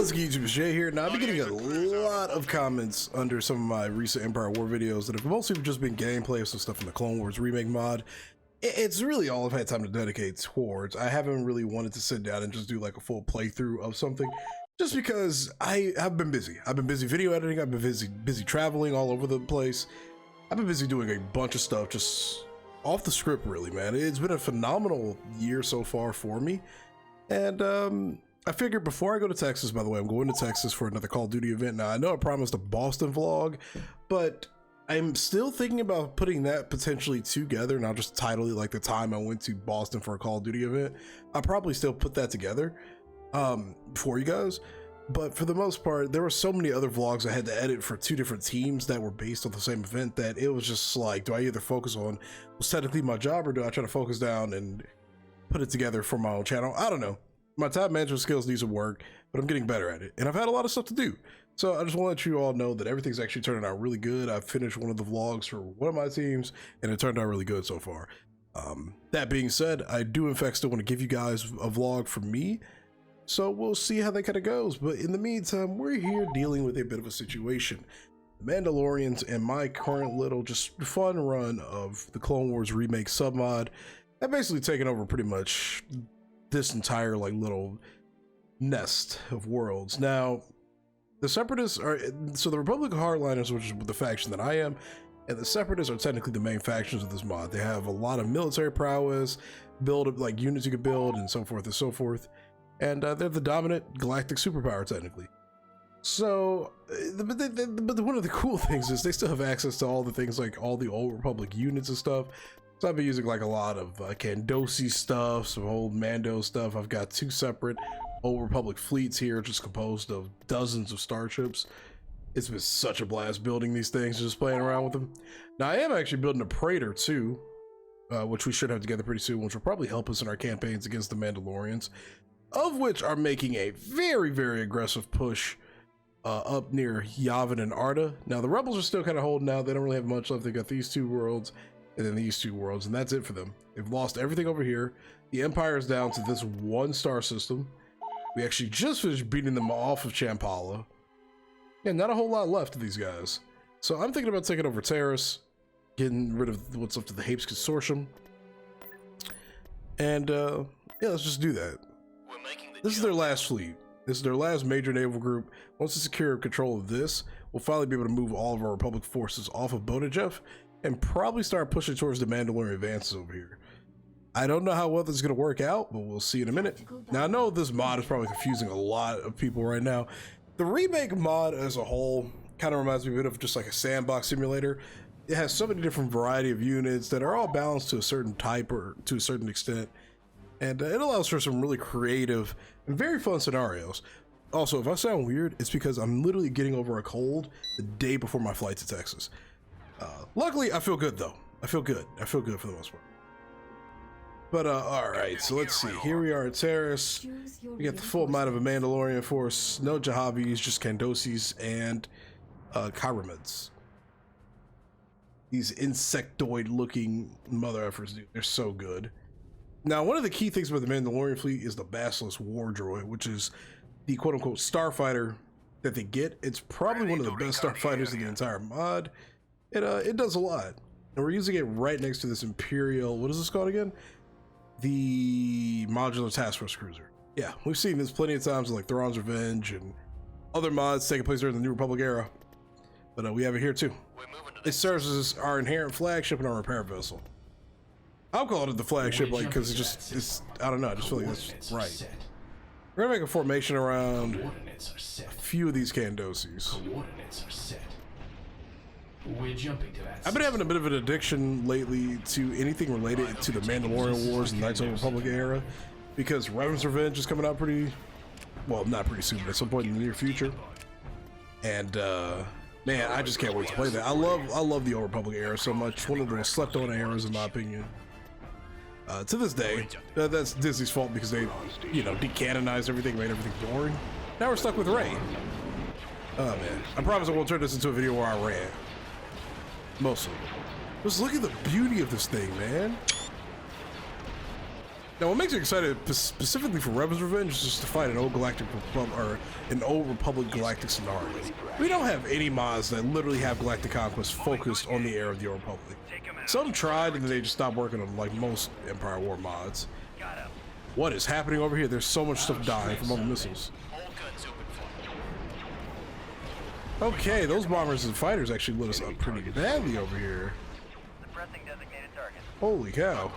What's good, YouTube? It's Jay here. Now, I've been getting a lot of comments under some of my recent Empire War videos that have mostly just been gameplay of some stuff in the Clone Wars remake mod. It's really all I've had time to dedicate towards. I haven't really wanted to sit down and just do like a full playthrough of something, just because I have been busy. I've been busy video editing. I've been busy traveling all over the place. I've been busy doing a bunch of stuff just off the script, really, man. It's been a phenomenal year so far for me. And I figured before I go to Texas, by the way, I'm going to Texas for another Call of Duty event. Now, I know I promised a Boston vlog, but I'm still thinking about putting that potentially together, and I'll just title it like the time I went to Boston for a Call of Duty event. I'll probably still put that together for you guys. But for the most part, there were so many other vlogs I had to edit for two different teams that were based on the same event that it was just like, do I either focus on what's technically my job, or do I try to focus down and put it together for my own channel? I don't know. My time management skills need some work, but I'm getting better at it. And I've had a lot of stuff to do. So I just want to let you all know that everything's actually turning out really good. I've finished one of the vlogs for one of my teams, and it turned out really good so far. That being said, I do in fact still want to give you guys a vlog from me. So we'll see how that kind of goes. But in the meantime, we're here dealing with a bit of a situation. The Mandalorians and my current little just fun run of the Clone Wars remake submod have basically taken over pretty much this entire like little nest of worlds. Now, the Separatists are, so the Republic of Hardliners, which is the faction that I am, and the Separatists are technically the main factions of this mod. They have a lot of military prowess, build like units you can build, and so forth and so forth. And they're the dominant galactic superpower technically. So, but one of the cool things is they still have access to all the things like all the old Republic units and stuff. So I've been using like a lot of Candosi stuff, some old Mando stuff. I've got two separate old Republic fleets here, just composed of dozens of starships. It's been such a blast building these things, just playing around with them. Now I am actually building a Praetor too, which we should have together pretty soon, which will probably help us in our campaigns against the Mandalorians, of which are making a very, very aggressive push up near Yavin and Arda. Now the Rebels are still kind of holding out. They don't really have much left. They got these two worlds and then these two worlds, and that's it for them. They've lost everything over here. The Empire is down to this one star system. We actually just finished beating them off of Champala. Yeah, not a whole lot left of these guys. So I'm thinking about taking over Terrace, getting rid of what's left of the Hapes Consortium. And yeah, let's just do that. This is their last fleet. This is their last major naval group. Once they secure control of this, we'll finally be able to move all of our Republic forces off of Bodajef and probably start pushing towards the Mandalorian advances over here. I don't know how well this is going to work out, but we'll see in a minute. Now, I know this mod is probably confusing a lot of people right now. The remake mod as a whole kind of reminds me a bit of just like a sandbox simulator. It has so many different variety of units that are all balanced to a certain type or to a certain extent. And it allows for some really creative and very fun scenarios. Also, if I sound weird, it's because I'm literally getting over a cold the day before my flight to Texas. Luckily, I feel good though. I feel good. I feel good for the most part. But all right, so let's see. Here we are at Terrace. We got the full amount of a Mandalorian force. No Jahavis, just Candosis and Chiramids. These insectoid-looking mother effers, dude. They're so good. Now, one of the key things about the Mandalorian fleet is the Basilisk War Droid, which is the quote-unquote starfighter that they get. It's probably one of the best starfighters in the entire mod. It does a lot. And we're using it right next to this Imperial, what is this called again? The Modular Task Force Cruiser. Yeah, we've seen this plenty of times in like Thrawn's Revenge and other mods taking place during the New Republic era. But we have it here too. It serves as our inherent flagship and our repair vessel. I'll call it the flagship, like, because it's I don't know, I just feel like that's right. We're gonna make a formation around a few of these Candosis. We're jumping to that. I've been having a bit of an addiction lately to anything related to the Mandalorian Wars and Knights of the Republic era, because Revan's Revenge is coming out pretty, well, not pretty soon, but at some point in the near future. And man, I just can't wait to play that. I love the Old Republic era so much. One of the most slept-on eras, in my opinion. To this day, that's Disney's fault because they, you know, decanonized everything, made everything boring. Now we're stuck with Rey. Oh man, I promise I won't turn this into a video where I rant. Mostly. Just look at the beauty of this thing, man. Now, what makes me excited specifically for Rebels Revenge is just to fight an old Galactic Republic or an old Republic galactic scenario. We don't have any mods that literally have Galactic Conquest focused on the era of the Old Republic. Some tried and then they just stopped working on like most Empire War mods. What is happening over here? There's so much stuff dying from all the missiles. Okay, those bombers and fighters actually lit us up pretty badly over here. Holy cow.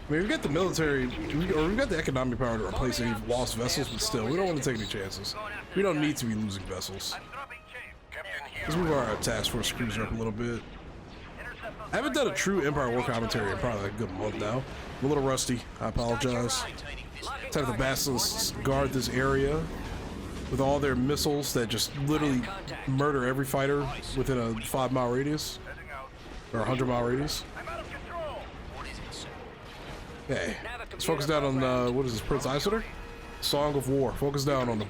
I mean, we've got the military, or we've got the economic power to replace any lost vessels, but still, we don't want to take any chances. We don't need to be losing vessels. Let's move our task force cruiser up a little bit. I haven't done a true Empire War commentary in probably like a good month now. I'm a little rusty. I apologize. Let's have the Basilisks guard this area with all their missiles that just literally murder every fighter within a 5-mile radius or 100-mile radius. Okay, let's focus down on what is this, Prince Isidore? Song of War. Focus down on them.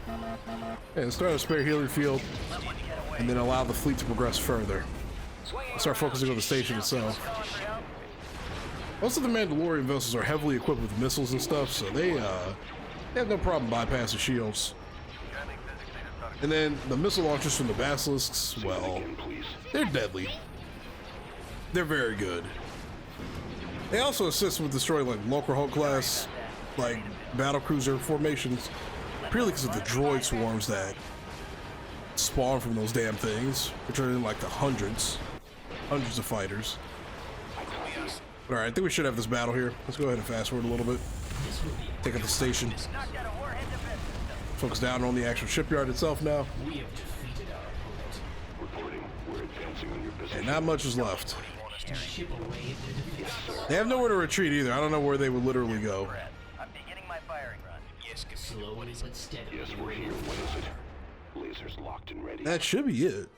Yeah, let's start a spare healing field and then allow the fleet to progress further. Let's start focusing on the station itself. Most of the Mandalorian vessels are heavily equipped with missiles and stuff, so they have no problem bypassing shields. And then the missile launchers from the Basilisks, well, they're deadly. They're very good. They also assist with destroying like Local Hulk class, like battlecruiser formations, purely because of the droid swarms that spawn from those damn things, which are in like the hundreds of fighters. All right, I think we should have this battle here. Let's go ahead and fast forward a little bit. Take out the station. Focus down on the actual shipyard itself now. And not much is left. They have nowhere to retreat either. I don't know where they would literally go. I'm beginning my firing run. Slowly but steadily. Yes, we're here. What is it? Lasers locked and ready. That should be it.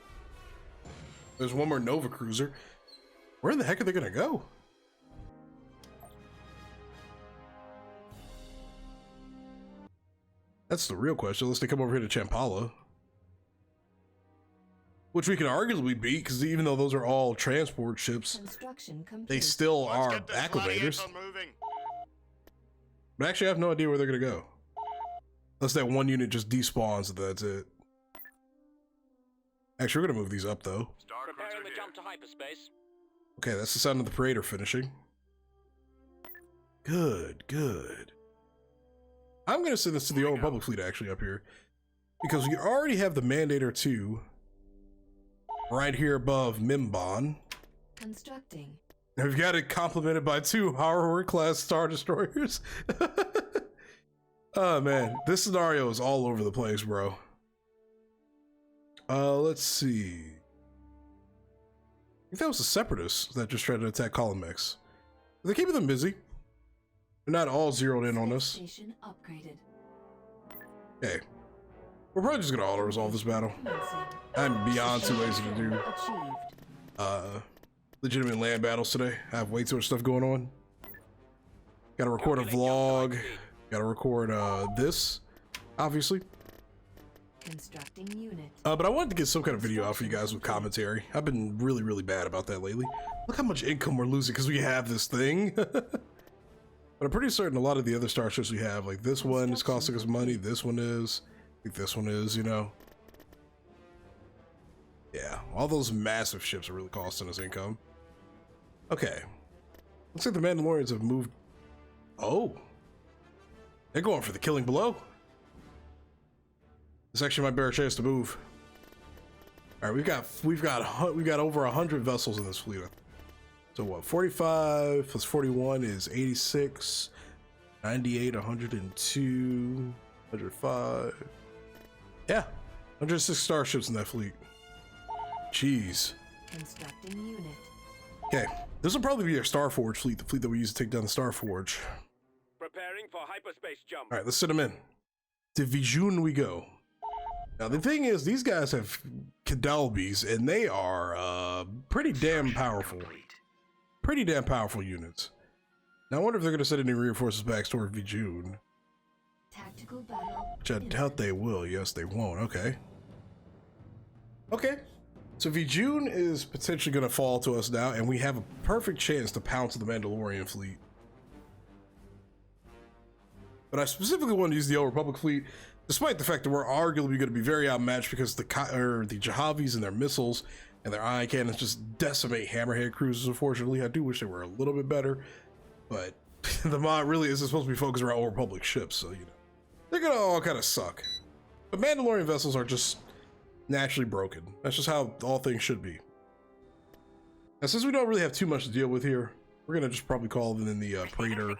There's one more Nova cruiser. Where the heck are they gonna go? That's the real question, unless they come over here to Champala. Which we can arguably beat, because even though those are all transport ships, they still are acclimators. But actually, I have no idea where they're going to go. Unless that one unit just despawns, and that's it. Actually, we're going to move these up, though. Preparing the jump to hyperspace. Okay, that's the sound of the Praetor finishing. Good, good. I'm going to send this to the Old Republic fleet, actually, up here. Because we already have the Mandator 2 right here above Mimban. Constructing. And we've got it complemented by 2 Horror class Star Destroyers. Oh man, this scenario is all over the place, bro. Let's see. I think that was the Separatists that just tried to attack Column X. They're keeping them busy. They're not all zeroed in on us. Station upgraded. Okay. We're probably just gonna auto-resolve this battle. I'm beyond too lazy to do legitimate land battles today. I have way too much stuff going on. Gotta record a vlog. Gotta record this, obviously. Constructing unit. But I wanted to get some kind of video out for you guys with commentary. I've been really, really bad about that lately. Look how much income we're losing because we have this thing. But I'm pretty certain a lot of the other starships we have, like this one is costing us money, this one is, I think this one is, you know. Yeah, all those massive ships are really costing us income. Okay. Looks like the Mandalorians have moved. Oh. They're going for the killing blow. This actually might bear a chance to move. All right, we've got over 100 vessels in this fleet. So what, 45 plus 41 is 86, 98, 102, 105. Yeah, 106 starships in that fleet. Jeez. Constructing unit. Okay, this will probably be our Starforge fleet, the fleet that we use to take down the Starforge. Preparing for hyperspace jump. All right, let's send them in. To Vijun we go. Now the thing is, these guys have Kedalbis, and they are pretty damn powerful. Pretty damn powerful units. Now I wonder if they're going to send any reinforcements back toward Vijun. Tactical battle. Which I doubt they will. Yes, they won't. Okay. Okay. So June is potentially going to fall to us now, and we have a perfect chance to pounce the Mandalorian fleet. But I specifically want to use the Old Republic fleet, despite the fact that we're arguably going to be very outmatched because the Jahavis and their missiles and their ion cannons just decimate Hammerhead cruisers. Unfortunately, I do wish they were a little bit better, but the mod really isn't supposed to be focused around Old Republic ships, so you know they're gonna all kind of suck. But Mandalorian vessels are just naturally broken. That's just how all things should be. Now, since we don't really have too much to deal with here, we're gonna just probably call in the Praetor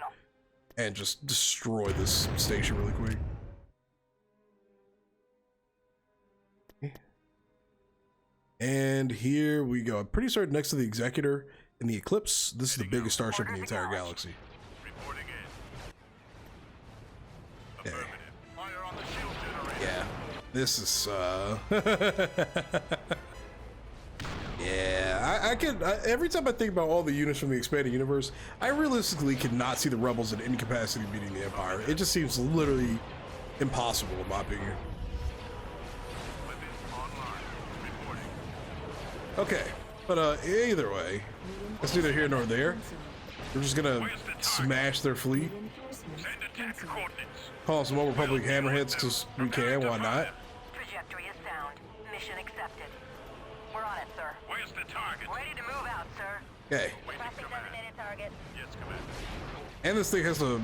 and just destroy this station really quick. And here we go. I'm pretty certain next to the Executor and the Eclipse, this is the biggest starship in the entire galaxy. Okay. Yeah, this is yeah, I can every time I think about all the units from the expanded universe, I realistically cannot see the rebels in any capacity beating the Empire. It just seems literally impossible in my opinion. Okay, but either way, it's neither here nor there. We're just gonna smash their fleet. Call some Old Republic hammerheads because we can, why not? Trajectory is sound. Mission accepted. We're on it, sir. Where's the target? Ready to move out, sir. Okay. Classic designated target. Yes, Commander. And this thing has a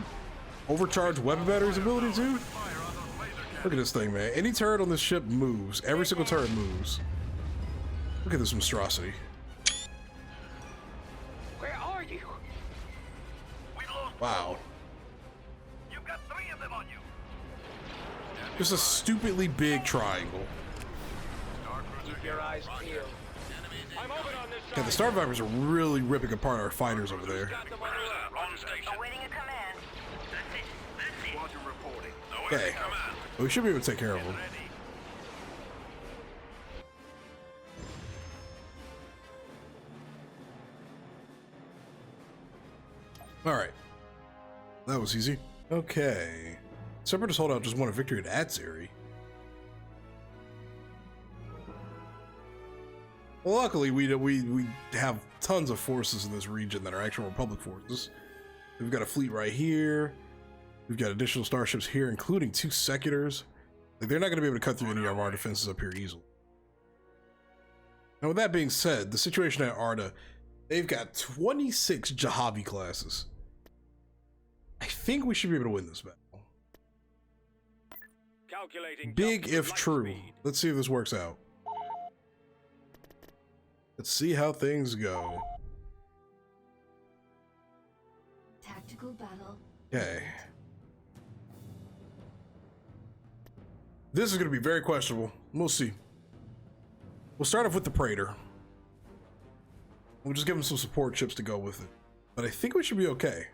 overcharged weapon batteries ability too? Look at this thing, man. Any turret on this ship moves. Every single turret moves. Look at this monstrosity. Where are you? We lost. Wow. You've got 3 of them on you. Just a stupidly big triangle. Keep your eyes peeled. I'm over on this Yeah, the Star Vipers are really ripping apart our fighters over there. on station. Awaiting a command. That's it. Roger reporting. Okay. We should be able to take care of them. Alright. That was easy. Okay. Separatist holdout just won a victory at Atzeri. Well, luckily, we have tons of forces in this region that are actual Republic forces. We've got a fleet right here. We've got additional starships here, including 2 Secutors. Like, they're not going to be able to cut through any of our defenses up here easily. Now, with that being said, the situation at Arda, they've got 26 Jahavi classes. I think we should be able to win this battle. Calculating Big jump to if light true. speed. Let's see if this works out. Let's see how things go. Tactical battle. Okay. This is going to be very questionable. We'll see. We'll start off with the Praetor. We'll just give him some support chips to go with it. But I think we should be okay.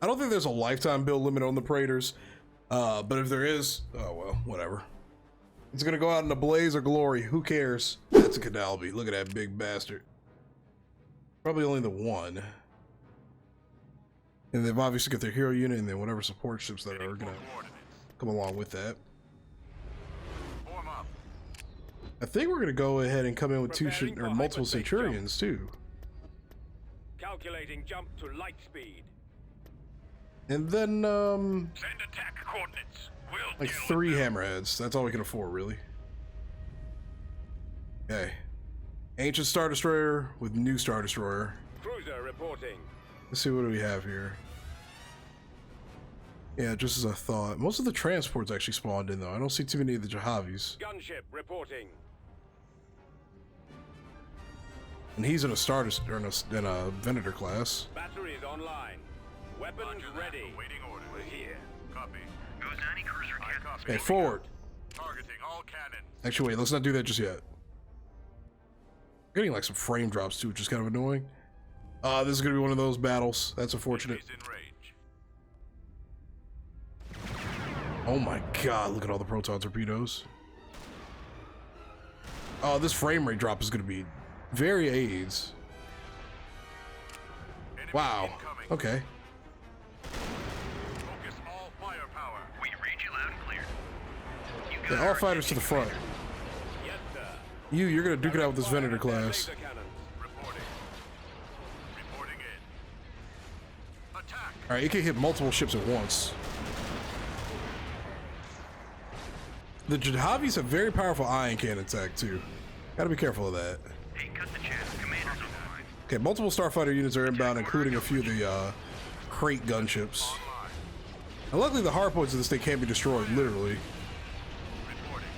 I don't think there's a lifetime build limit on the Praetors. But if there is, oh well, whatever. It's going to go out in a blaze of glory. Who cares? That's a Cadalby. Look at that big bastard. Probably only the one. And they've obviously got their hero unit and then whatever support ships that are going to come along with that. Form up. I think we're going to go ahead and come in with Preparing for multiple hyperspace Centurions too. Calculating jump to light speed. And then, Send attack coordinates. We'll like deal 3 with them. hammerheads. That's all we can afford, really. Okay. Ancient Star Destroyer with new Star Destroyer. Cruiser reporting. Let's see, what do we have here? Yeah, just as I thought. Most of the transports actually spawned in, though. I don't see too many of the Jahavis. Gunship reporting. And he's in a Star Destroyer, in a Venator class. Batteries online. Weapons ready. Waiting orders. We're here. Copy. Gozani cruiser can't. Okay, forward. Targeting all cannons. Actually, wait, let's not do that just yet. Getting like some frame drops too, which is kind of annoying. This is gonna be one of those battles. That's unfortunate. Enemies in range. Oh my god, look at all the proton torpedoes. Oh, this frame rate drop is gonna be very AIDS. Enemy Wow. incoming. Okay. Focus all firepower. We read you loud and clear. Yeah, all fighters to the front. Yes, sir. You're gonna duke it out with this Venator class. Laser cannons. Reporting. Reporting in. Attack. Alright, it can hit multiple ships at once. The Jahavis have very powerful ion cannon attack too. Gotta be careful of that. Hey, cut the chat. Commander's on the line. Okay, multiple starfighter units are inbound, including a few of the crate gunships. And luckily the hardpoints of this thing can't be destroyed, literally. Reporting.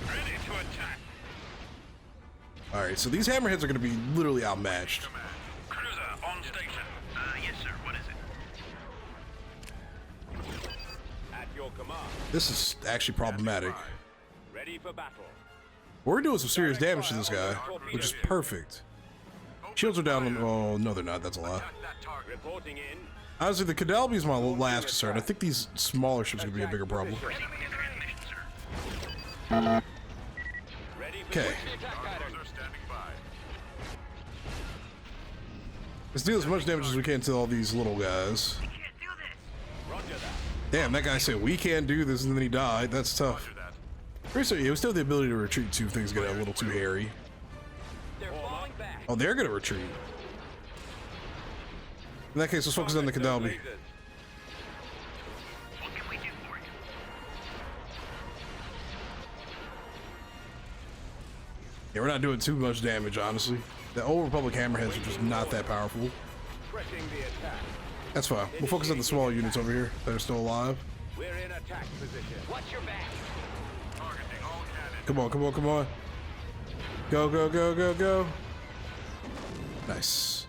Ready to attack. Alright, so these hammerheads are gonna be literally outmatched. Cruiser on station. Yes, sir. What is it? At your command. This is actually problematic. Ready for battle. We're doing some serious damage to this guy, which is perfect. Shields are down on, oh no they're not, that's a lie. Attack that target. Reporting in. Honestly, the Cadalby is my last concern. I think these smaller ships are gonna be a bigger problem. Ready for Okay. attack pattern. Standing by. Let's do as much damage as we can to all these little guys. Roger that. Damn, that guy said we can't do this and then he died. That's tough. Roger that. Pretty sure it was still the ability to retreat too if things get a little too hairy. They're falling back. Oh, they're gonna retreat. In that case, let's focus on the Cadalby. What can we do for you? Yeah, we're not doing too much damage, honestly. The Old Republic hammerheads are just not that powerful. Pressing the attack. That's fine. We'll focus on the smaller units over here that are still alive. We're in attack position. Watch your back. Targeting all cannons. Come on, come on, come on. Go, go, go, go, go. Nice.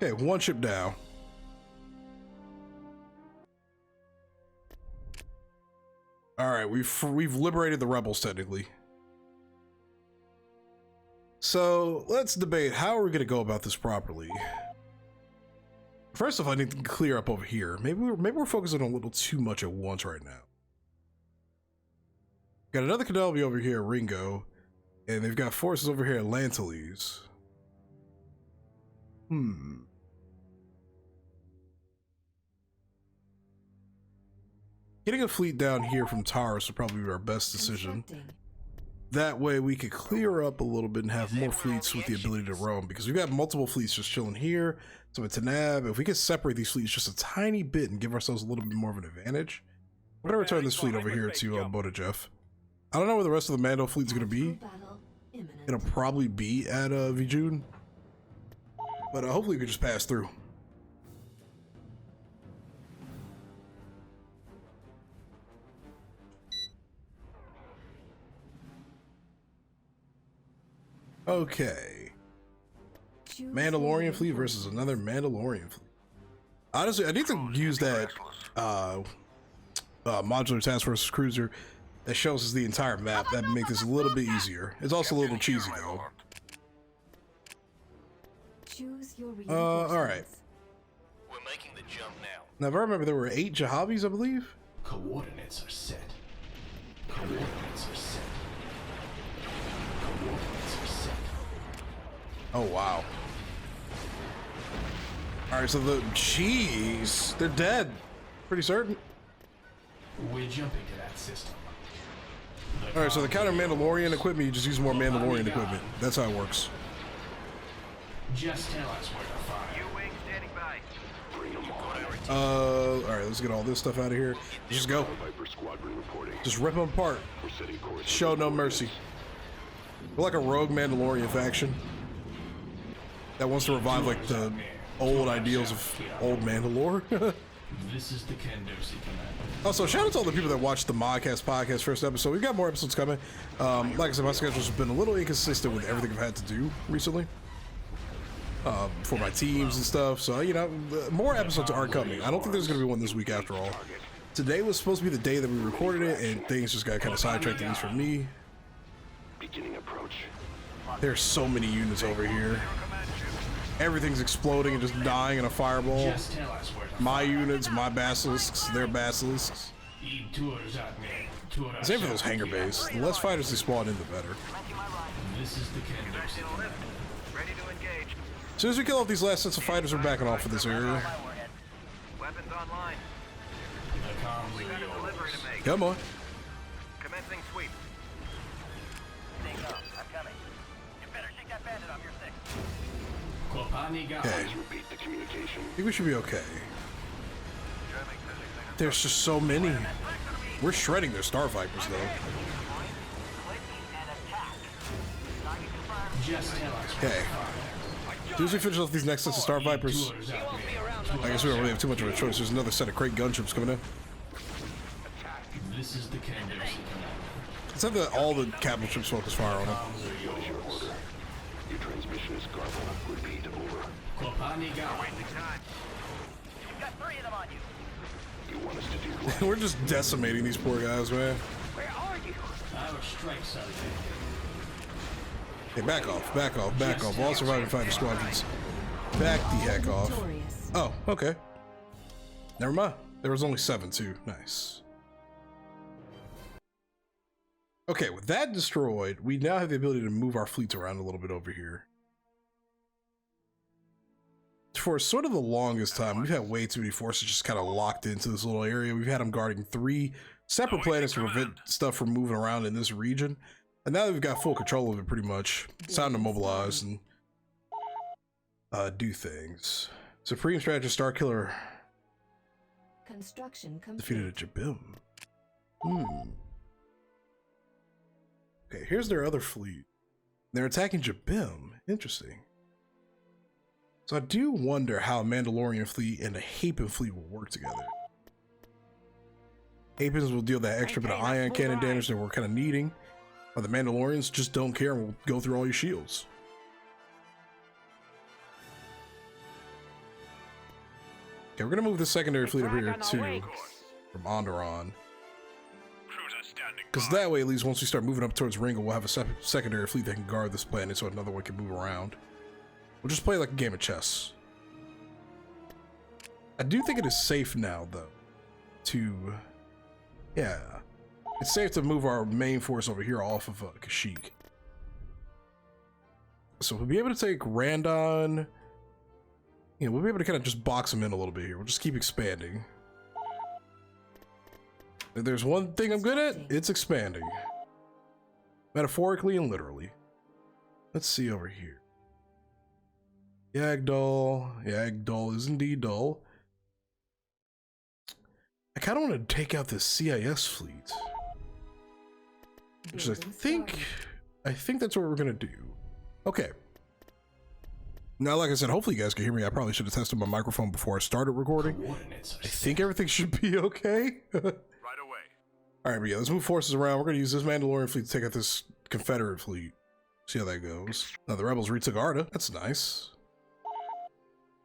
Okay, one ship down. All right, we've liberated the rebels technically. So let's debate how are we going to go about this properly. First off, I need to clear up over here. Maybe we're focusing a little too much at once right now. Got another Cadalby over here, Ringo, and they've got forces over here at Lanteles. Getting a fleet down here from Taurus would probably be our best decision. That way we could clear up a little bit and have more fleets with the ability to roam, because we've got multiple fleets just chilling here. So at Tanab, if we could separate these fleets just a tiny bit and give ourselves a little bit more of an advantage. We're gonna return this fleet over here to Boda. I don't know where the rest of the Mando fleet's gonna be. It'll probably be at Vijun, but hopefully we can just pass through. Okay. Mandalorian fleet versus another Mandalorian fleet. Honestly, I need to use that modular task force cruiser that shows us the entire map. That would make this a little bit easier. It's also a little cheesy though. Alright. We're making the jump now. Now if I remember, there were 8 Jahavis, I believe. Coordinates are set. Coordinates are set. Coordinates are set. Oh wow. Alright, so the jeez, they're dead. Pretty certain. We're jumping to that system. Alright, so the counter Mandalorian equipment, you just use more Mandalorian equipment. That's how it works. Just tell us where to fire. U-wing standing by. Bring them on. Alright, let's get all this stuff out of here. Just go. Viper squadron reporting. Just rip them apart. We're setting course. Show no mercy. We're like a rogue Mandalorian faction that wants to revive like the old ideals of old Mandalore. This is the Kandosi command. Also, shout out to all the people that watched the Modcast podcast first episode. We've got more episodes coming. Like I said, my schedule's been a little inconsistent with everything I've had to do recently. For my teams and stuff. So, you know, more episodes are coming. I don't think there's going to be one this week after all. Today was supposed to be the day that we recorded it, and things just got kind of sidetracked, at least for me. Beginning approach. There's so many units over here. Everything's exploding and just dying in a fireball. Just tell us where to My units, my basilisks, their basilisks. Same for those hangar bays. The less fighters they spawn in, the better. This is the Kandosi command. Ready to engage. As soon as we kill off these last sets of fighters, we're backing off of this area. Weapons online. The comms We got are a delivery yours. to make. Come on. Commencing sweep. Stay calm. I'm coming. You better shake that bandit off your stick. Kopani ga. Okay. Please repeat the communication. I think we should be okay. There's just so many. We're shredding their Star Vipers, though. Just tell us. Okay. As soon as we finish off these next sets of Star Vipers, Tours out there. I guess we don't really have too much of a choice. There's another set of Crate gunships coming in. This is the Kandoshi commander. Let's have all the capital ships focus fire on them. Comms are yours. Your transmission is garbled. Repeat, over. Kopani ga. Time. You've got 3 of them on you. You want us to do what? We're just decimating these poor guys, man. Where are you? Our strike Sunday. Hey, back off, back off, back off. All surviving fighter squadrons. Back the heck off. Victorious. Oh, okay. Never mind. There was only 7, too. Nice. Okay, with that destroyed, we now have the ability to move our fleets around a little bit over here. For sort of the longest time, we've had way too many forces just kind of locked into this little area. We've had them guarding 3 separate planets to prevent stuff from moving around in this region. And now that we've got full control of it, pretty much, it's time to mobilize and do things. Supreme Strategist Starkiller Construction complete. defeated at Jabim. Okay, here's their other fleet. They're attacking Jabim. Interesting. So I do wonder how a Mandalorian fleet and a Hapen fleet will work together. Hapens will deal that extra bit of ion cannon damage that we're kind of needing. While the Mandalorians just don't care and will go through all your shields. Okay, we're gonna move the secondary fleet up here too, from Onderon. Cruiser standing Because that way, at least once we start moving up towards Ringo, we'll have a secondary fleet that can guard this planet so another one can move around. We'll just play like a game of chess. I do think it is safe now, though, to... Yeah. It's safe to move our main force over here off of Kashyyyk. So we'll be able to take Randon. You know, we'll be able to kind of just box them in a little bit here. We'll just keep expanding. If there's one thing I'm good at, it's expanding. Metaphorically and literally. Let's see over here. Yagdol. Yagdol is indeed dull. I kind of want to take out this CIS fleet. Which is, I think that's what we're gonna do. Okay. Now, like I said, hopefully you guys can hear me. I probably should have tested my microphone before I started recording. Coordinates are I think everything should be okay. right away. All right, but yeah, let's move forces around. We're gonna use this Mandalorian fleet to take out this Confederate fleet. See how that goes. Now the rebels retook Arda. That's nice.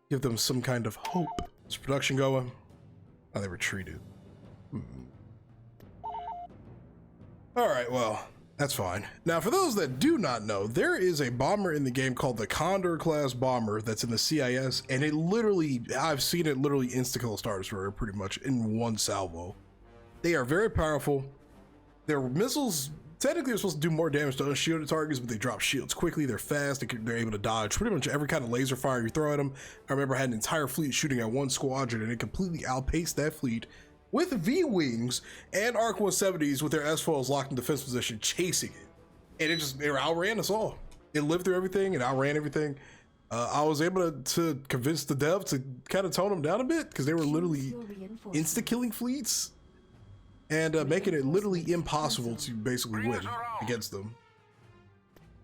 Give them some kind of hope. Is production going? Oh, they retreated. All right, well, that's fine. Now, for those that do not know, there is a bomber in the game called the Condor class bomber that's in the CIS, and it literally, I've seen it literally insta-kill a Star Destroyer pretty much in one salvo. They are very powerful. Their missiles, technically, are supposed to do more damage to unshielded targets, but they drop shields quickly. They're fast. They're able to dodge pretty much every kind of laser fire you throw at them. I remember I had an entire fleet shooting at one squadron, and it completely outpaced that fleet with V-Wings and Arc 170s with their S-foils locked in defense position, chasing it. And it outran us all. It lived through everything and outran everything. I was able to convince the dev to kind of tone them down a bit because they were literally insta-killing fleets and making it literally impossible to basically win against them.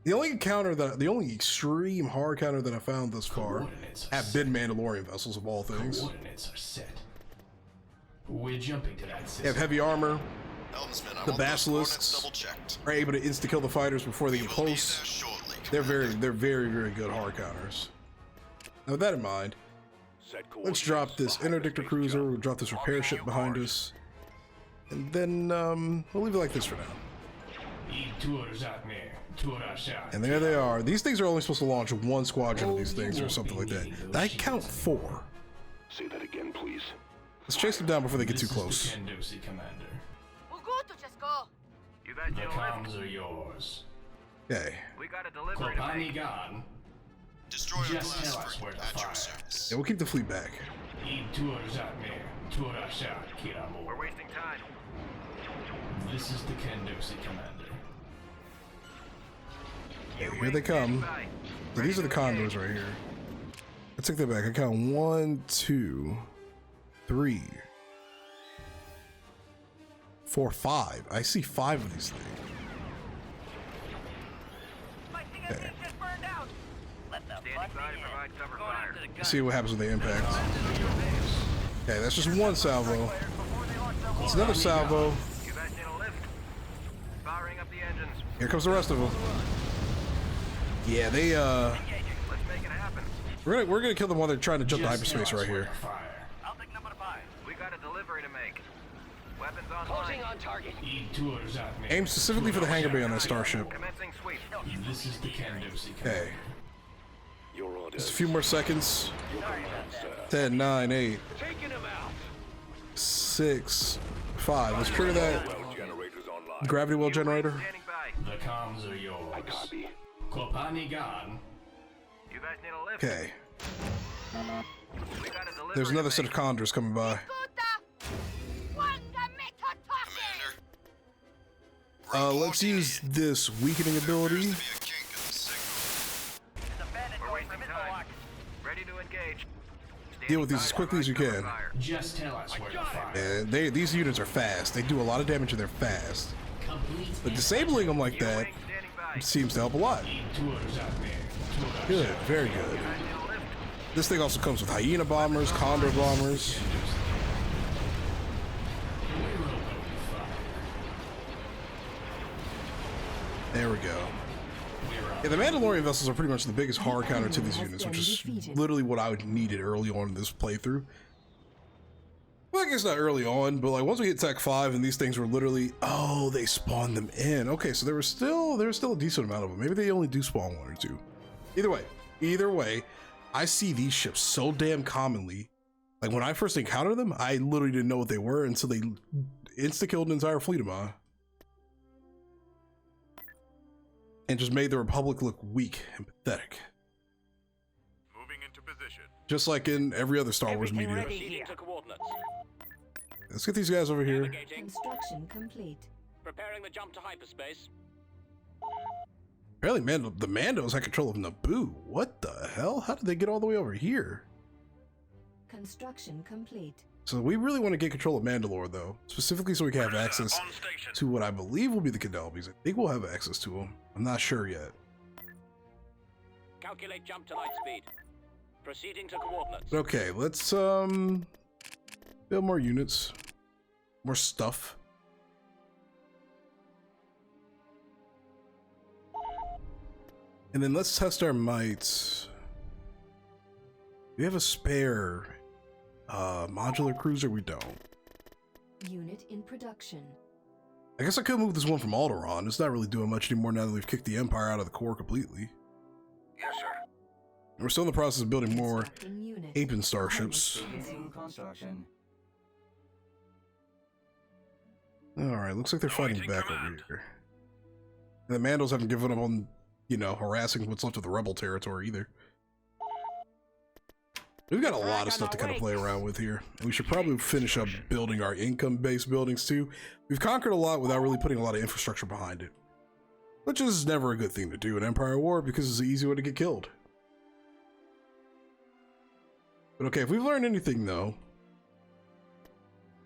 The only extreme hard counter that I found thus far have been Mandalorian vessels of all things. Coordinates are set. We're jumping to that They system. have heavy armor. Helmsman, I The want those coordinates basilisks double-checked. are able to insta-kill the fighters before they get We'll be close. there shortly, They're Commander. very good hard counters. Now, with that in mind, let's drop this interdictor cruiser. We'll drop this repair ship behind us, and then we'll leave it like this for now. And there they are. These things are only supposed to launch one squadron of these things or something like that. I count 4. Say that again, please. Let's chase them down before they get too This is close. the Kandoshi commander. You got The your lift. comms are yours. Okay. We got a delivery to Kopani make. gone. Destroyer Just class tell us where frigate to at your fire. service. Yeah, we'll keep the fleet back. We're wasting time. This is the Kandosi commander. Here they come. So these are the condors right here. Let's take that back. I count 1, 2, 3, 4, 5. I see 5 of these things. Okay. Standing by to provide cover fire. Let's see what happens when they impact. Okay, that's just one salvo. It's another salvo. You guys need a lift. Firing up the engines. Here comes the rest of them. Yeah, they Engaging. Let's make it happen. we're gonna kill them while they're trying to jump to Just hyperspace tell us right where here. to fire. I'll take number 5. We got a delivery to make. Weapons online. on target. Aim specifically for the hangar bay on that starship. Commencing sweep. This is the Kandosi commander. Okay, Your orders. just a few more seconds. Your command, sir. 10, 9, 8, Taking him out. 6, 5. Let's trigger that Well generators online. gravity well generator. Standing by. The comms are yours. I copy. Kopani gone. You guys need a lift. Okay, We got a delivery there's another to set of make. condors coming by. Let's use this weakening ability. Be a kink in the signal. We're wasting time. Ready to engage. Deal with these as quickly as you can. Just tell us where to fire. And these units are fast. They do a lot of damage and they're fast. But disabling them like that Standing by. seems to help a lot. Good, very good. This thing also comes with hyena bombers, condor bombers. There we go. Yeah, the Mandalorian vessels are pretty much the biggest hard counter to these units, which is literally what I would needed early on in this playthrough. Well, I guess not early on, but like once we hit Tech 5 and these things were literally, oh, they spawned them in. Okay, so there was still a decent amount of them. Maybe they only do spawn 1 or 2. Either way, I see these ships so damn commonly. Like when I first encountered them, I literally didn't know what they were until they insta-killed an entire fleet of mine. And just made the Republic look weak and pathetic. Moving into position. Just like in every other Star Wars media. Proceeding to coordinates. Let's get these guys over here. Navigating. Construction complete. Preparing the jump to hyperspace. Apparently, the Mandos had control of Naboo. What the hell? How did they get all the way over here? Construction complete. So we really want to get control of Mandalore, though. Specifically so we can have access On station. to what I believe will be the Kenobi's. I think we'll have access to them. I'm not sure yet. Calculate jump to light speed. Proceeding to coordinates. Okay, let's build more units. More stuff. And then let's test our might. We have a spare modular cruiser. We don't. Unit in production. I guess I could move this one from Alderaan. It's not really doing much anymore now that we've kicked the Empire out of the core completely. Yes, sir. And we're still in the process of building more Constructing unit. Apin starships. Construction. Alright, looks like they're fighting back over here. And the Mandos haven't given up on, you know, harassing what's left of the rebel territory either. We've got a lot of stuff to kind of play around with here. And we should probably finish up building our income-based buildings too. We've conquered a lot without really putting a lot of infrastructure behind it. Which is never a good thing to do in Empire War because it's an easy way to get killed. But okay, if we've learned anything though,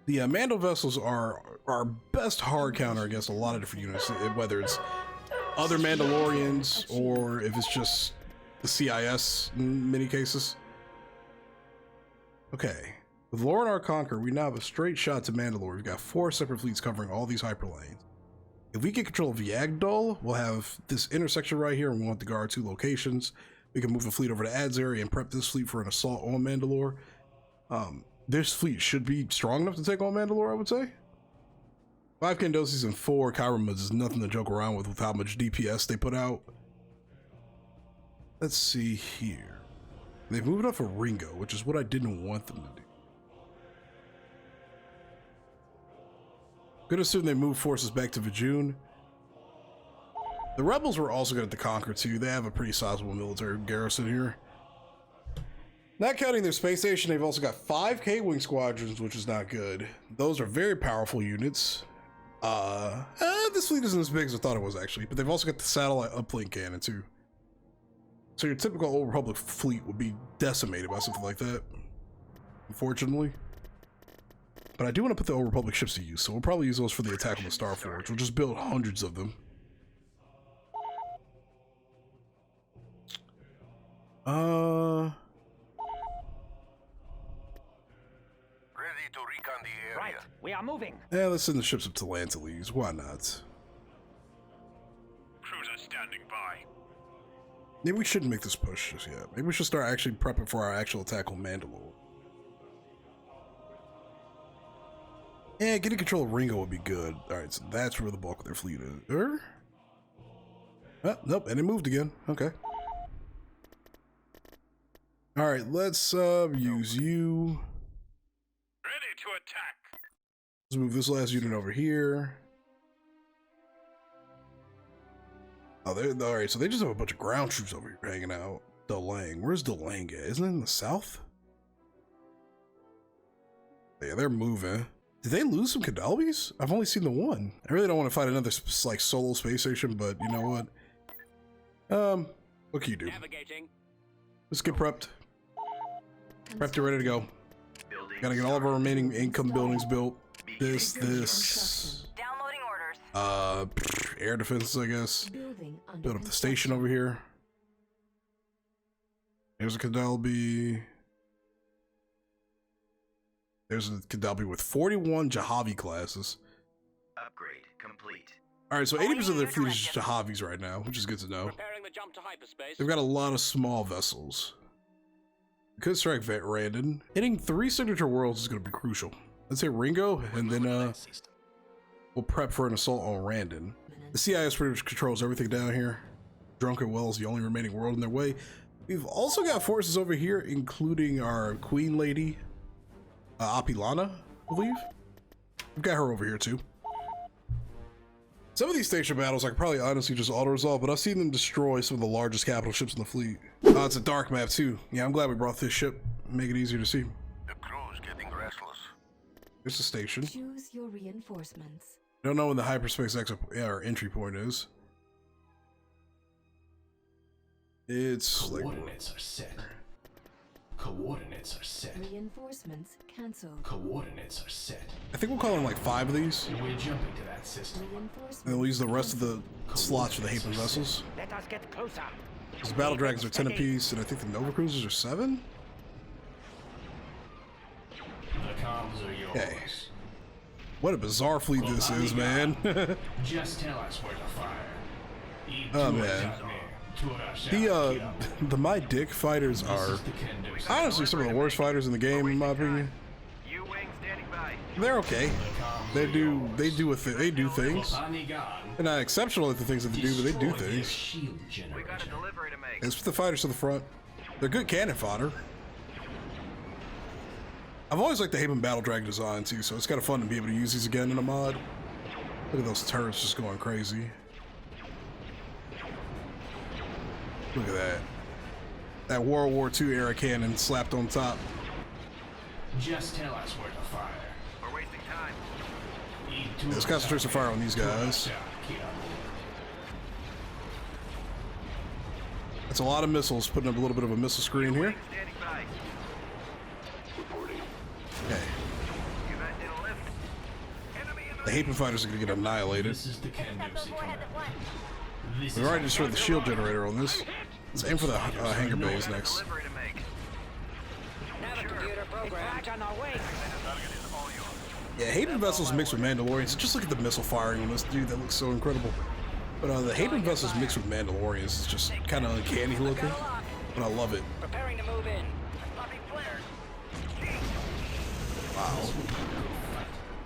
the Mando vessels are our best hard counter against a lot of different units, whether it's other Mandalorians or if it's just the CIS in many cases. Okay, with Lorenar Conquer, we now have a straight shot to Mandalore. We've got 4 separate fleets covering all these hyperlanes. If we get control of Yagdol, we'll have this intersection right here, and we want to guard 2 locations. We can move the fleet over to Ad's area and prep this fleet for an assault on Mandalore. This fleet should be strong enough to take on Mandalore, I would say. 5 Kandosis and 4 Kyramuds is nothing to joke around with how much DPS they put out. Let's see here. They've moved up for Ringo, which is what I didn't want them to do. Gonna assume they move forces back to Vijun. The rebels were also good at the Conquer too. They have a pretty sizable military garrison here. Not counting their space station, they've also got 5 K-Wing squadrons, which is not good. Those are very powerful units. This fleet isn't as big as I thought it was actually, but they've also got the satellite uplink cannon too. So your typical Old Republic fleet would be decimated by something like that, unfortunately. But I do want to put the Old Republic ships to use, so we'll probably use those for the attack on the Star Forge. We'll just build hundreds of them. Ready to recon the area. Right, we are moving. Yeah, let's send the ships up to Lantilles. Why not? Cruiser standing by. Maybe we shouldn't make this push just yet. Maybe we should start actually prepping for our actual attack on Mandalore. Yeah, getting control of Ringo would be good. Alright, so that's where the bulk of their fleet is. Oh, nope, and it moved again. Okay. Alright, let's use you. Ready to attack. Let's move this last unit over here. Oh, alright, so they just have a bunch of ground troops over here hanging out. Delang. Where's Delang at? Isn't it in the south? Yeah, they're moving. Did they lose some Cadalbis? I've only seen the one. I really don't want to fight another like solo space station, but you know what? What can you do? Navigating. Let's get prepped. Prepped and ready to go. Gotta get all of our remaining income buildings built. This. Downloading orders. Air defenses, I guess. Building under Build up the station over here. Here's a Cadalbi. There's a Cadalbi with 41 Jahavi classes. Upgrade complete. Alright, so 80% of their fleet is just Jahavis right now, which is good to know. Preparing the jump to hyperspace. They've got a lot of small vessels. We could strike Randon. Hitting 3 signature worlds is going to be crucial. Let's hit Ringo, and then we'll prep for an assault on Randon. The CIS pretty much controls everything down here. Drunken Well is the only remaining world in their way. We've also got forces over here, including our Queen Lady, Apilana, I believe. We've got her over here too. Some of these station battles I could probably honestly just auto-resolve, but I've seen them destroy some of the largest capital ships in the fleet. Oh, it's a dark map too. Yeah, I'm glad we brought this ship. Make it easier to see. The crew's getting restless. Here's the station. Choose your reinforcements. Don't know when the hyperspace exit or entry point is. It's like Coordinates are set. Coordinates are set. Reinforcements cancelled. Coordinates are set. I think we'll call them like 5 of these. We're jumping to that system. Reinforcements. And we'll use the rest of the slots for the Haven vessels. Let us get closer. These battle dragons are 10 apiece, and I think the Nova Cruisers are 7. The comms are yours. Okay. What a bizarre fleet this is, man. Just tell us where to fire. Oh, man. The My Dick fighters are honestly some of the worst fighters in the game, in my opinion. U-wing standing by. They're okay. They do things. They're not exceptional at the things that they do, but they do things. We got a delivery to make. Let's put the fighters to the front. They're good cannon fodder. I've always liked the Haven Battle Dragon design too, so it's kind of fun to be able to use these again in a mod. Look at those turrets just going crazy. Look at that. That World War II era cannon slapped on top. Just tell us where to fire. We're wasting time. Let's concentrate some fire on these guys. That's a lot of missiles, putting up a little bit of a missile screen here. Standing by. Reporting. Okay. You guys need a lift. Enemy in the The Haven fighters are gonna get annihilated. This is the Kandusi command. This We've is already destroyed the shield generator on this. Let's aim for the hangar bays next. delivery to make. Now the computer program's on our way. Target is all yours. Yeah, Haven vessels mixed with Mandalorians. Just look at the missile firing on this dude. That looks so incredible. But the Haven vessels mixed with Mandalorians is just kind of uncanny looking. But I love it. Preparing to move in. Popping flares. Wow.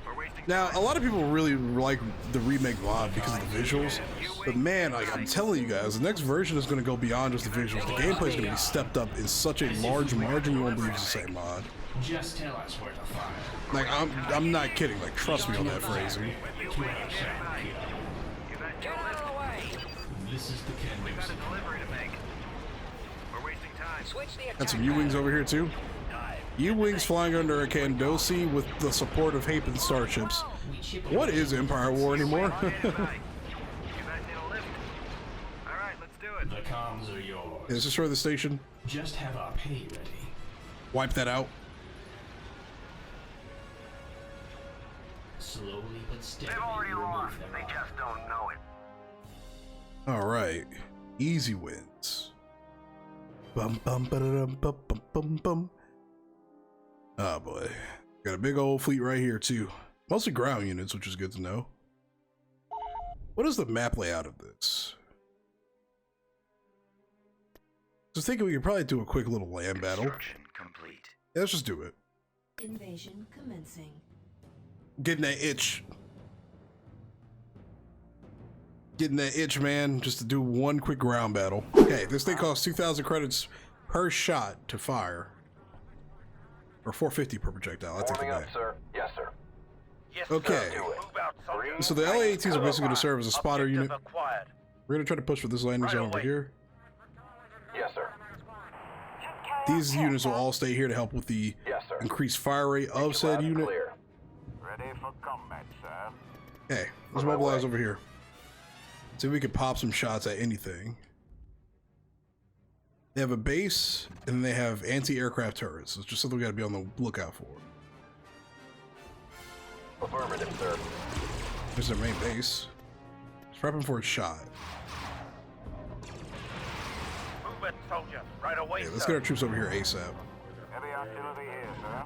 We're wasting Now, a lot of people really like the remake mod because of the visuals. But man, like I'm telling you guys, the next version is going to go beyond just the visuals. The gameplay is going to be stepped up in such a large margin you won't believe it's the same mod. Just tell us where to fire. Like I'm not kidding. Like trust me on that phrasing. Get out of the way. This is the We got a Kendo. delivery to make. We're wasting time. Switch the Got some attack U-Wings mode. over here too. U-Wings flying under a Kandosi with the support of Hapen starships. What is Empire War anymore? On in tonight. You guys need a lift? All right, let's do it. The comms are yours. Let's destroy the station. Just have our pay ready. Wipe that out. Slowly but steadily They've already remove lost. their They armor. just don't know it. All right, easy wins. Bum bum ba-da-dum, bum bum bum bum. Oh boy, got a big old fleet right here too. Mostly ground units, which is good to know. What is the map layout of this? Just thinking we could probably do a quick little land battle. Complete. Yeah, let's just do it. Invasion commencing. Getting that itch. Getting that itch, man, just to do one quick ground battle. Okay, this thing costs 2,000 credits per shot to fire. Or 450 per projectile. I take Warming that. up, sir. Yes, sir. Yes, Okay. sir. Do it. Move out, soldier. So the LAATs are basically going to serve as a spotter Objective unit. acquired. We're going to try to push for this landing Right zone over away. here. Yes, sir. These units will all stay here to help with the Yes, sir. increased fire rate of said Loud and unit. clear. Ready for combat, sir. Okay, let's On my mobilize way. over here. See if we can pop some shots at anything. They have a base, and then they have anti-aircraft turrets. It's just something we got to be on the lookout for. Affirmative, sir. Here's their main base. It's prepping for a shot. Move it, soldier. Right away, Okay, let's sir. get our troops over here ASAP. Heavy artillery here, sir.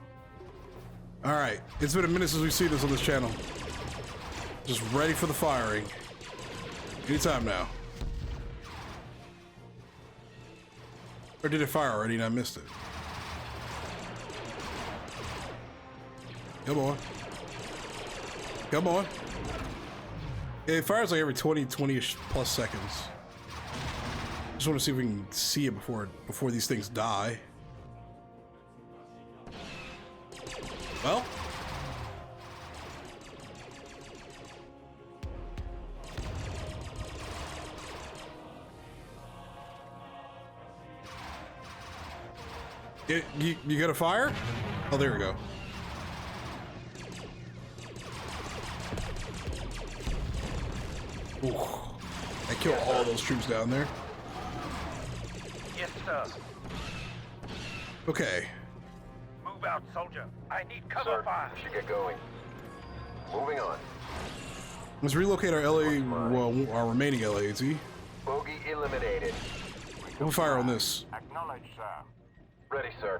All right, it's been a minute since we've seen this on this channel. Just ready for the firing. Anytime now. Or did it fire already and I missed it? Come on. Come on. It fires like every 20-ish plus seconds. Just want to see if we can see it before these things die. Well. You got a fire? Oh, there we go. Ooh, I killed all those troops down there. Yes, sir. Okay. Move out, soldier. I need cover Sir, fire. we should get going. Moving on. Let's relocate our our remaining LAAT. Bogey eliminated. We'll fire on this. Acknowledge, sir. Ready, sir.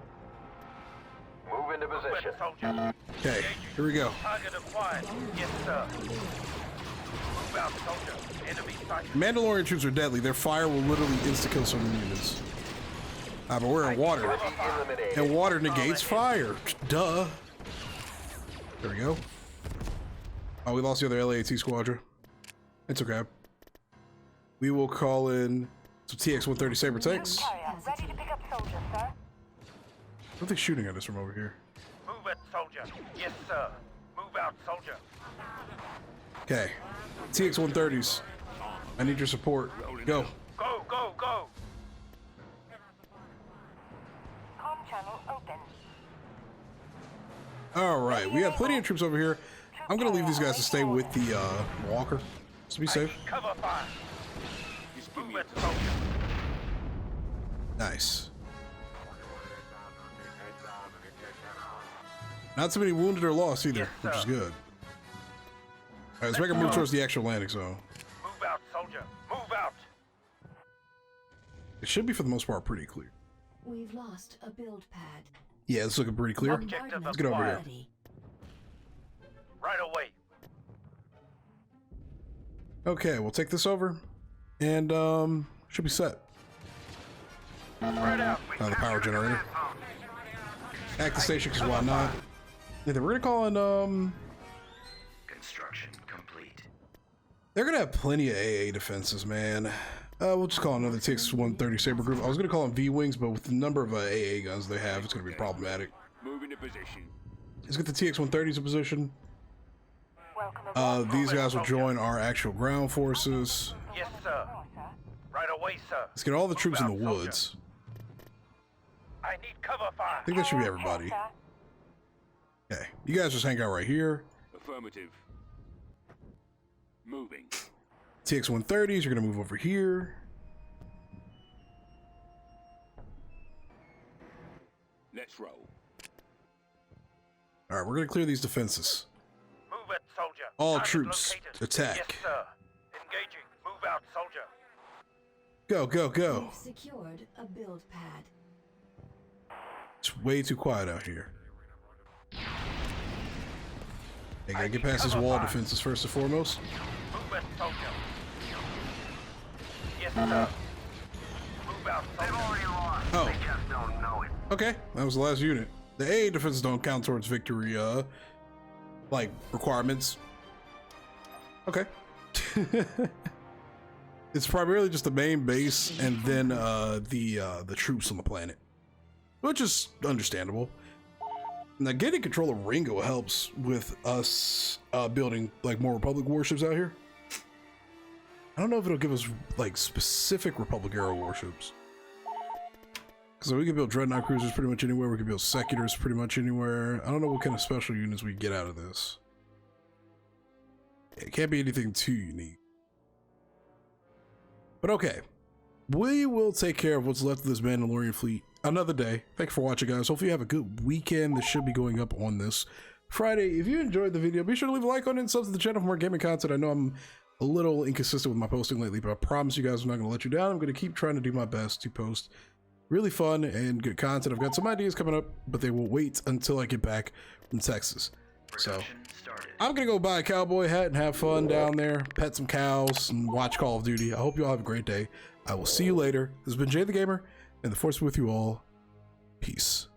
Move into Move position. it, soldier. Okay, here we go. Target acquired. Yes, sir. Move out, soldier. Enemy sighted. Mandalorian troops are deadly. Their fire will literally insta-kill some units. Ah, but we're in water. Bogey eliminated. And water negates fire. Duh. There we go. Oh, we lost the other LAAT squadron. It's okay. We will call in some TX-130 Saber tanks. Carrier, ready to pick up soldiers, sir. What are they shooting at us from over here? Move it, soldier. Yes, sir. Move out, soldier. Okay. TX-130s. I need your support. Go. Go, go, go. Com channel open. All right. We got plenty of troops over here. I'm going to leave these guys to stay with the walker. Just be I safe. need cover fire. Move it, soldier. Nice. Not too many wounded or lost either, which is good. All right, let's make a move towards the actual landing zone. Move out, soldier. Move out. It should be, for the most part, pretty clear. We've lost a build pad. Yeah, it's looking pretty clear. Objective Let's get over here. Ready. Right away. Okay, we'll take this over, and should be set. Spread out. We The power captured the generator. command zone. Act the station, because why not? Yeah, then we're gonna call in Construction complete. they're gonna have plenty of AA defenses, man. We'll just call another TX-130 Saber group. I was gonna call them V-Wings, but with the number of AA guns they have, it's gonna be problematic. Move into position. Let's get the TX-130s in position. Welcome aboard. These guys will join our actual ground forces. Yes, sir. way, sir. Let's get all the Move troops in out, the soldier. woods. I need cover fire. I think that should be everybody. Okay, you guys just hang out right here. Affirmative. Moving. TX-130s, you're gonna move over here. Let's roll. All right, we're gonna clear these defenses. Move it, soldier. All Target troops, located. attack. Yes, sir. Engaging. Move out, soldier. Go, go, go. We've secured a build pad. It's way too quiet out here. Hey, gotta get past these wall defenses first and foremost. Move it, soldier. Yes, sir. Move out, soldier. Oh, They just don't know it. okay. That was the last unit. The AA defenses don't count towards victory, like, requirements. Okay. It's primarily just the main base and then, the troops on the planet. Which is understandable. Now, getting control of Ringo helps with us building like more Republic warships out here. I don't know if it'll give us like specific Republic era warships. Because we can build Dreadnought cruisers pretty much anywhere. We can build Secutors pretty much anywhere. I don't know what kind of special units we get out of this. It can't be anything too unique. But okay. We will take care of what's left of this Mandalorian fleet another day. Thank you for watching, guys. Hopefully you have a good weekend. This should be going up on this Friday. If you enjoyed the video, be sure to leave a like on it and sub to the channel for more gaming content. I know I'm a little inconsistent with my posting lately, but I promise you guys I'm not going to let you down. I'm going to keep trying to do my best to post really fun and good content. I've got some ideas coming up, but they will wait until I get back from Texas. So I'm going to go buy a cowboy hat and have fun down there, pet some cows, and watch Call of Duty. I hope you all have a great day. I will see you later. This has been Jay the Gamer, and the Force be with you all. Peace.